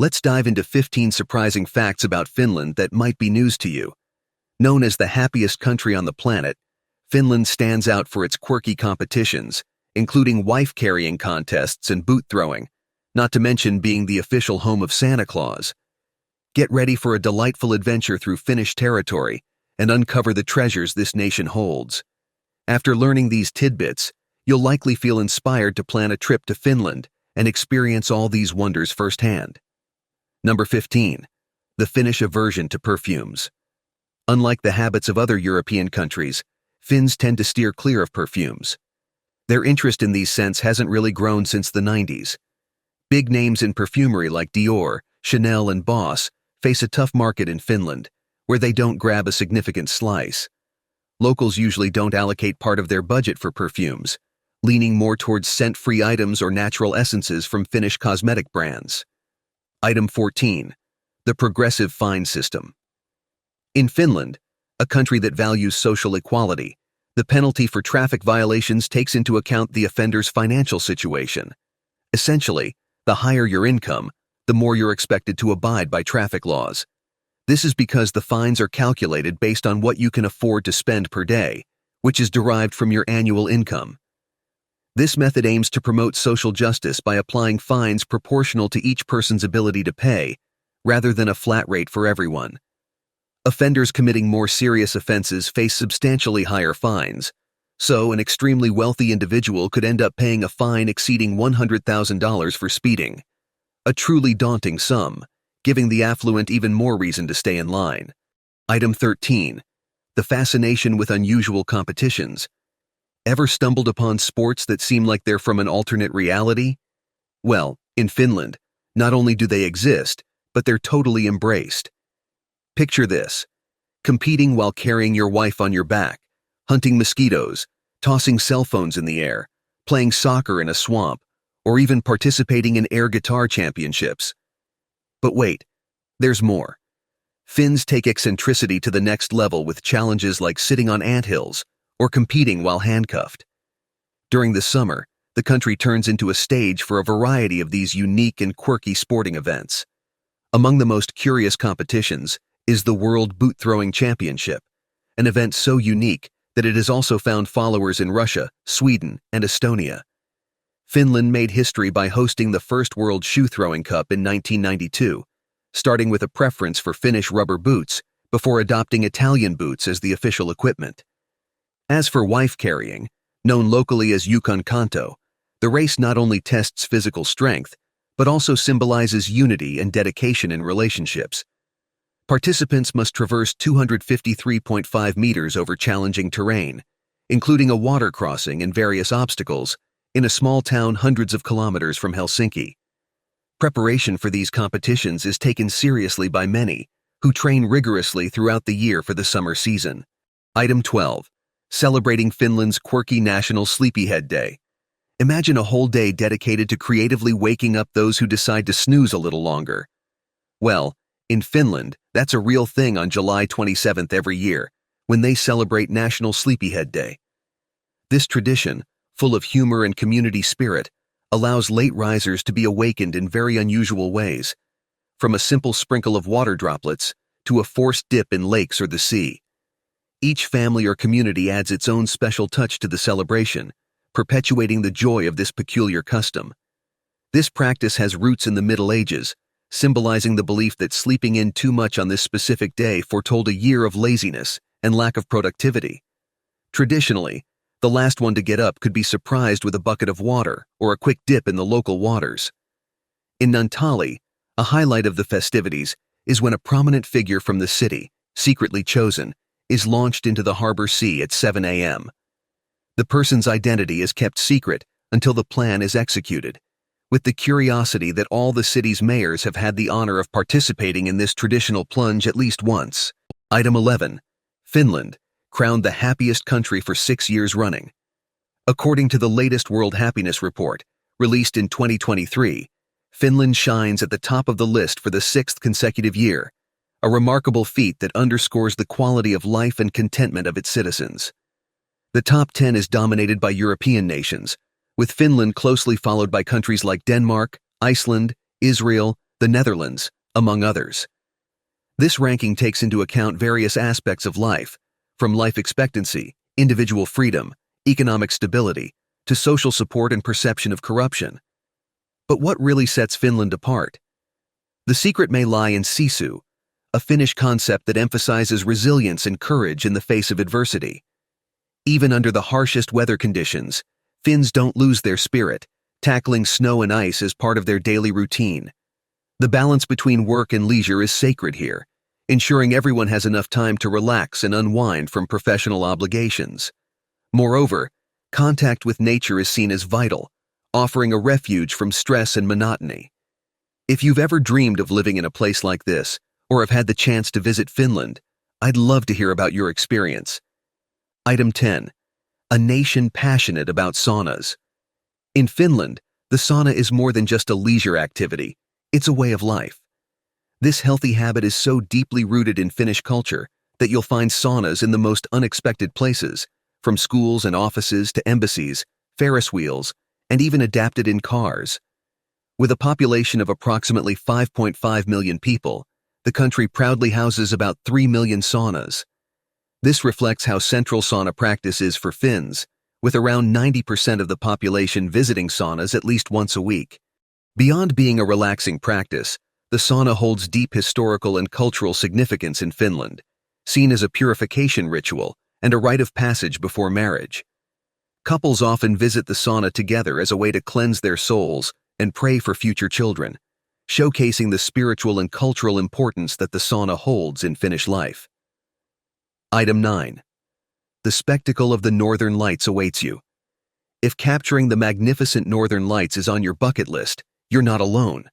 Let's dive into 15 surprising facts about Finland that might be news to you. Known as the happiest country on the planet, Finland stands out for its quirky competitions, including wife-carrying contests and boot throwing, not to mention being the official home of Santa Claus. Get ready for a delightful adventure through Finnish territory and uncover the treasures this nation holds. After learning these tidbits, you'll likely feel inspired to plan a trip to Finland and experience all these wonders firsthand. Number 15. The Finnish aversion to perfumes. Unlike the habits of other European countries, Finns tend to steer clear of perfumes. Their interest in these scents hasn't really grown since the 90s. Big names in perfumery like Dior, Chanel, and Boss face a tough market in Finland, where they don't grab a significant slice. Locals usually don't allocate part of their budget for perfumes, leaning more towards scent-free items or natural essences from Finnish cosmetic brands. Item 14. The progressive fine system. In Finland, a country that values social equality, the penalty for traffic violations takes into account the offender's financial situation. Essentially, the higher your income, the more you're expected to abide by traffic laws. This is because the fines are calculated based on what you can afford to spend per day, which is derived from your annual income. This method aims to promote social justice by applying fines proportional to each person's ability to pay, rather than a flat rate for everyone. Offenders committing more serious offenses face substantially higher fines, so an extremely wealthy individual could end up paying a fine exceeding $100,000 for speeding. A truly daunting sum, giving the affluent even more reason to stay in line. Item 13. The fascination with unusual competitions. Ever stumbled upon sports that seem like they're from an alternate reality? Well, in Finland, not only do they exist, but they're totally embraced. Picture this: competing while carrying your wife on your back, hunting mosquitoes, tossing cell phones in the air, playing soccer in a swamp, or even participating in air guitar championships. But wait, there's more. Finns take eccentricity to the next level with challenges like sitting on anthills or competing while handcuffed. During the summer, the country turns into a stage for a variety of these unique and quirky sporting events. Among the most curious competitions is the World Boot Throwing Championship, an event so unique that it has also found followers in Russia, Sweden, and Estonia. Finland made history by hosting the first World Shoe Throwing Cup in 1992, starting with a preference for Finnish rubber boots before adopting Italian boots as the official equipment. As for wife carrying, known locally as Yukon Kanto, the race not only tests physical strength, but also symbolizes unity and dedication in relationships. Participants must traverse 253.5 meters over challenging terrain, including a water crossing and various obstacles, in a small town hundreds of kilometers from Helsinki. Preparation for these competitions is taken seriously by many, who train rigorously throughout the year for the summer season. Item 12. Celebrating Finland's quirky National Sleepyhead Day. Imagine a whole day dedicated to creatively waking up those who decide to snooze a little longer. Well, in Finland, that's a real thing on July 27th every year, when they celebrate National Sleepyhead Day. This tradition, full of humor and community spirit, allows late risers to be awakened in very unusual ways, from a simple sprinkle of water droplets to a forced dip in lakes or the sea. Each family or community adds its own special touch to the celebration, perpetuating the joy of this peculiar custom. This practice has roots in the Middle Ages, symbolizing the belief that sleeping in too much on this specific day foretold a year of laziness and lack of productivity. Traditionally, the last one to get up could be surprised with a bucket of water or a quick dip in the local waters. In Naantali, a highlight of the festivities is when a prominent figure from the city, secretly chosen, is launched into the harbor sea at 7 a.m. The person's identity is kept secret until the plan is executed, with the curiosity that all the city's mayors have had the honor of participating in this traditional plunge at least once. Item 11. Finland, crowned the happiest country for 6 years running. According to the latest World Happiness Report, released in 2023, Finland shines at the top of the list for the 6th consecutive year, a remarkable feat that underscores the quality of life and contentment of its citizens. The top 10 is dominated by European nations, with Finland closely followed by countries like Denmark, Iceland, Israel, the Netherlands, among others. This ranking takes into account various aspects of life, from life expectancy, individual freedom, economic stability, to social support and perception of corruption. But what really sets Finland apart? The secret may lie in Sisu, a Finnish concept that emphasizes resilience and courage in the face of adversity. Even under the harshest weather conditions, Finns don't lose their spirit, tackling snow and ice as part of their daily routine. The balance between work and leisure is sacred here, ensuring everyone has enough time to relax and unwind from professional obligations. Moreover, contact with nature is seen as vital, offering a refuge from stress and monotony. If you've ever dreamed of living in a place like this, or have had the chance to visit Finland, I'd love to hear about your experience. Item 10. A nation passionate about saunas. In Finland, the sauna is more than just a leisure activity, it's a way of life. This healthy habit is so deeply rooted in Finnish culture that you'll find saunas in the most unexpected places, from schools and offices to embassies, Ferris wheels, and even adapted in cars. With a population of approximately 5.5 million people, the country proudly houses about 3 million saunas. This reflects how central sauna practice is for Finns, with around 90% of the population visiting saunas at least once a week. Beyond being a relaxing practice, the sauna holds deep historical and cultural significance in Finland, seen as a purification ritual and a rite of passage before marriage. Couples often visit the sauna together as a way to cleanse their souls and pray for future children, showcasing the spiritual and cultural importance that the sauna holds in Finnish life. Item 9. The spectacle of the Northern Lights awaits you. If capturing the magnificent Northern Lights is on your bucket list, you're not alone.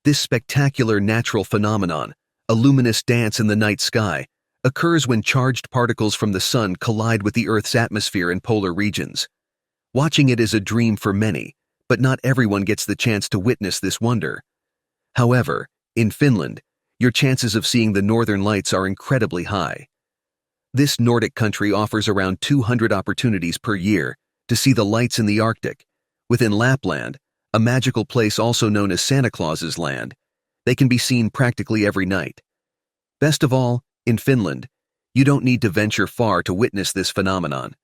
This spectacular natural phenomenon, a luminous dance in the night sky, occurs when charged particles from the sun collide with the Earth's atmosphere in polar regions. Watching it is a dream for many, but not everyone gets the chance to witness this wonder. However, in Finland, your chances of seeing the Northern Lights are incredibly high. This Nordic country offers around 200 opportunities per year to see the lights in the Arctic. Within Lapland, a magical place also known as Santa Claus's land, they can be seen practically every night. Best of all, in Finland, you don't need to venture far to witness this phenomenon.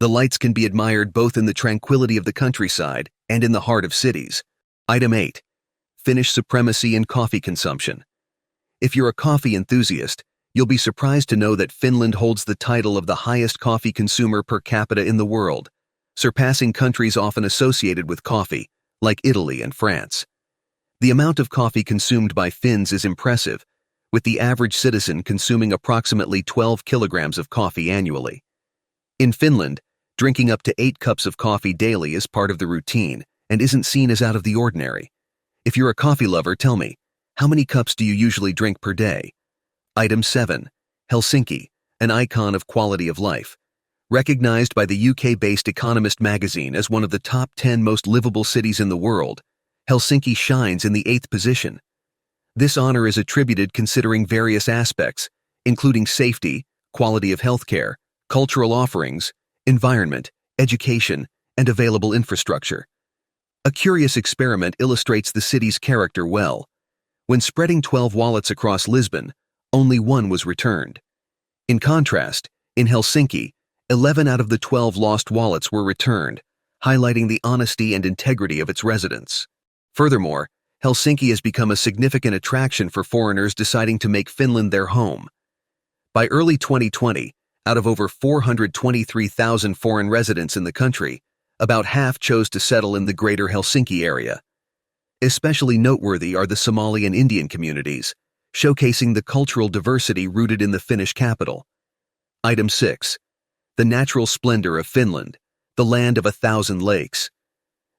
The lights can be admired both in the tranquility of the countryside and in the heart of cities. Item 8. Finnish supremacy in coffee consumption. If you're a coffee enthusiast, you'll be surprised to know that Finland holds the title of the highest coffee consumer per capita in the world, surpassing countries often associated with coffee, like Italy and France. The amount of coffee consumed by Finns is impressive, with the average citizen consuming approximately 12 kilograms of coffee annually. In Finland, drinking up to 8 cups of coffee daily is part of the routine and isn't seen as out of the ordinary. If you're a coffee lover, tell me, how many cups do you usually drink per day? Item 7. Helsinki, an icon of quality of life. Recognized by the UK-based Economist magazine as one of the top 10 most livable cities in the world, Helsinki shines in the 8th position. This honor is attributed considering various aspects, including safety, quality of healthcare, cultural offerings, environment, education, and available infrastructure. A curious experiment illustrates the city's character well. When spreading 12 wallets across Lisbon, only one was returned. In contrast, in Helsinki, 11 out of the 12 lost wallets were returned, highlighting the honesty and integrity of its residents. Furthermore, Helsinki has become a significant attraction for foreigners deciding to make Finland their home. By early 2020, out of over 423,000 foreign residents in the country, about half chose to settle in the greater Helsinki area. Especially noteworthy are the Somali and Indian communities, showcasing the cultural diversity rooted in the Finnish capital. Item 6. The natural splendor of Finland, the land of 1,000 lakes.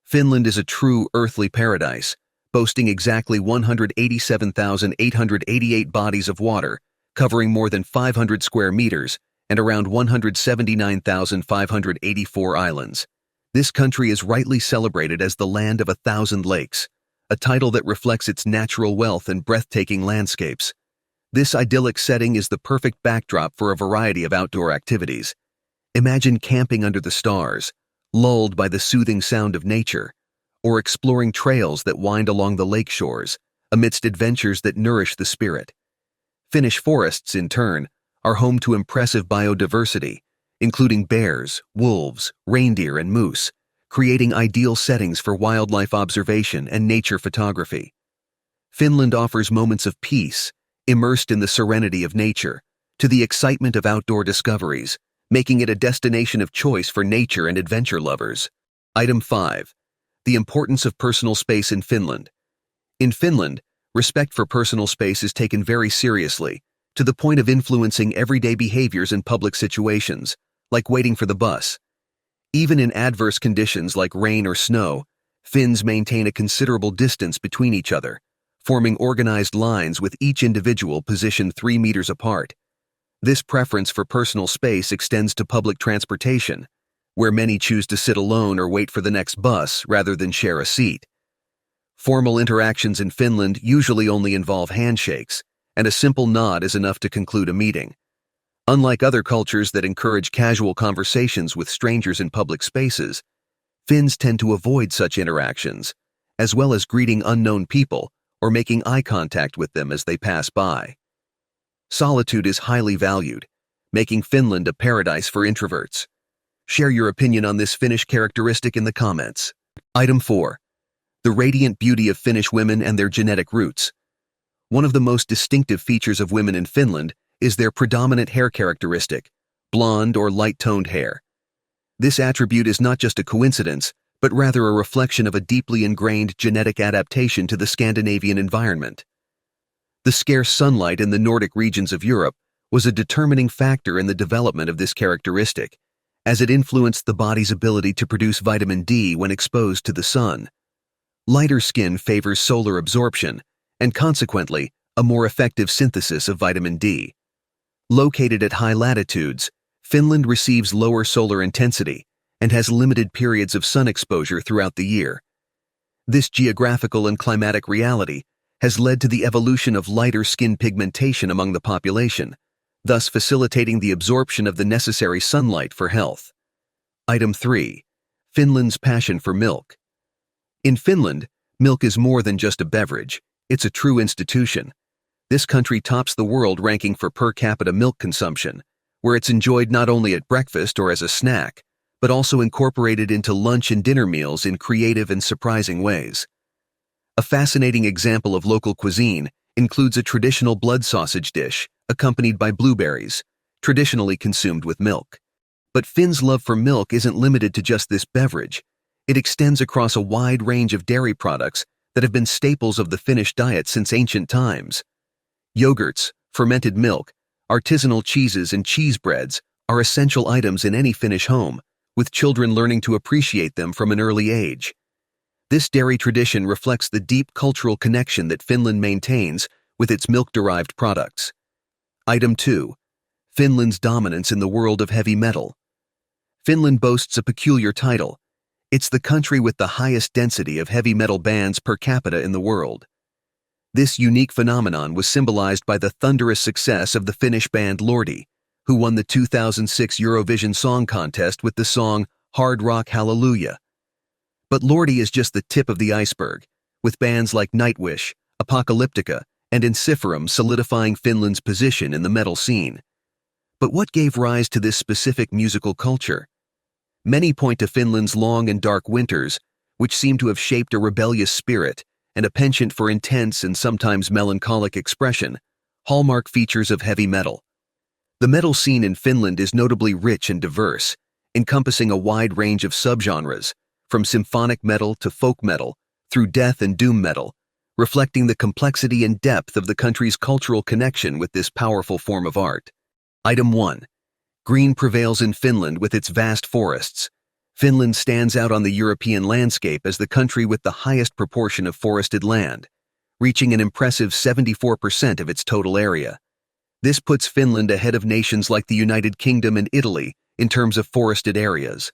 Finland is a true earthly paradise, boasting exactly 187,888 bodies of water, covering more than 500 square meters and around 179,584 islands. This country is rightly celebrated as the land of 1,000 lakes, a title that reflects its natural wealth and breathtaking landscapes. This idyllic setting is the perfect backdrop for a variety of outdoor activities. Imagine camping under the stars, lulled by the soothing sound of nature, or exploring trails that wind along the lake shores, amidst adventures that nourish the spirit. Finnish forests, in turn, are home to impressive biodiversity, including bears, wolves, reindeer, and moose, creating ideal settings for wildlife observation and nature photography. Finland offers moments of peace, immersed in the serenity of nature, to the excitement of outdoor discoveries, making it a destination of choice for nature and adventure lovers. Item 5. The importance of personal space in Finland. In Finland, respect for personal space is taken very seriously, to the point of influencing everyday behaviors in public situations, like waiting for the bus. Even in adverse conditions like rain or snow, Finns maintain a considerable distance between each other, forming organized lines with each individual positioned 3 meters apart. This preference for personal space extends to public transportation, where many choose to sit alone or wait for the next bus rather than share a seat. Formal interactions in Finland usually only involve handshakes, and a simple nod is enough to conclude a meeting. Unlike other cultures that encourage casual conversations with strangers in public spaces, Finns tend to avoid such interactions, as well as greeting unknown people or making eye contact with them as they pass by. Solitude is highly valued, making Finland a paradise for introverts. Share your opinion on this Finnish characteristic in the comments. Item 4. The radiant beauty of Finnish women and their genetic roots. One of the most distinctive features of women in Finland is their predominant hair characteristic, blonde or light-toned hair. This attribute is not just a coincidence, but rather a reflection of a deeply ingrained genetic adaptation to the Scandinavian environment. The scarce sunlight in the Nordic regions of Europe was a determining factor in the development of this characteristic, as it influenced the body's ability to produce vitamin D when exposed to the sun. Lighter skin favors solar absorption, and consequently, a more effective synthesis of vitamin D. Located at high latitudes, Finland receives lower solar intensity and has limited periods of sun exposure throughout the year. This geographical and climatic reality has led to the evolution of lighter skin pigmentation among the population, thus facilitating the absorption of the necessary sunlight for health. Item 3. Finland's passion for milk. In Finland, milk is more than just a beverage, it's a true institution. This country tops the world ranking for per capita milk consumption, where it's enjoyed not only at breakfast or as a snack, but also incorporated into lunch and dinner meals in creative and surprising ways. A fascinating example of local cuisine includes a traditional blood sausage dish, accompanied by blueberries, traditionally consumed with milk. But Finns' love for milk isn't limited to just this beverage. It extends across a wide range of dairy products that have been staples of the Finnish diet since ancient times. Yogurts, fermented milk, artisanal cheeses, and cheese breads are essential items in any Finnish home, with children learning to appreciate them from an early age. This dairy tradition reflects the deep cultural connection that Finland maintains with its milk-derived products. Item 2. Finland's dominance in the world of heavy metal. Finland boasts a peculiar title. It's the country with the highest density of heavy metal bands per capita in the world. This unique phenomenon was symbolized by the thunderous success of the Finnish band Lordi, who won the 2006 Eurovision Song Contest with the song Hard Rock Hallelujah. But Lordi is just the tip of the iceberg, with bands like Nightwish, Apocalyptica, and Ensiferum solidifying Finland's position in the metal scene. But what gave rise to this specific musical culture? Many point to Finland's long and dark winters, which seem to have shaped a rebellious spirit and a penchant for intense and sometimes melancholic expression, hallmark features of heavy metal. The metal scene in Finland is notably rich and diverse, encompassing a wide range of subgenres, from symphonic metal to folk metal, through death and doom metal, reflecting the complexity and depth of the country's cultural connection with this powerful form of art. Item 1. Green prevails in Finland with its vast forests. Finland stands out on the European landscape as the country with the highest proportion of forested land, reaching an impressive 74% of its total area. This puts Finland ahead of nations like the United Kingdom and Italy in terms of forested areas.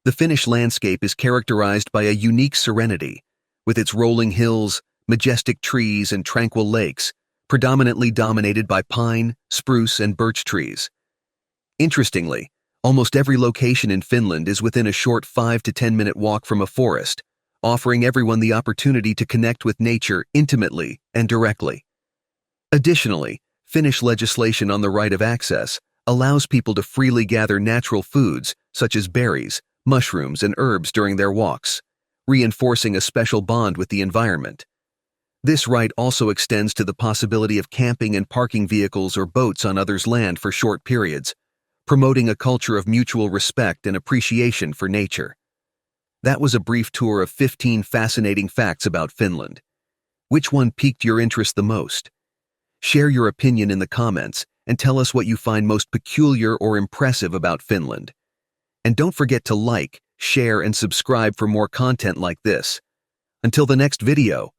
The Finnish landscape is characterized by a unique serenity, with its rolling hills, majestic trees, and tranquil lakes, predominantly dominated by pine, spruce, and birch trees. Interestingly, almost every location in Finland is within a short 5 to 10 minute walk from a forest, offering everyone the opportunity to connect with nature intimately and directly. Additionally, Finnish legislation on the right of access allows people to freely gather natural foods such as berries, mushrooms, and herbs during their walks, reinforcing a special bond with the environment. This right also extends to the possibility of camping and parking vehicles or boats on others' land for short periods, promoting a culture of mutual respect and appreciation for nature. That was a brief tour of 15 fascinating facts about Finland. Which one piqued your interest the most? Share your opinion in the comments and tell us what you find most peculiar or impressive about Finland. And don't forget to like, share, and subscribe for more content like this. Until the next video,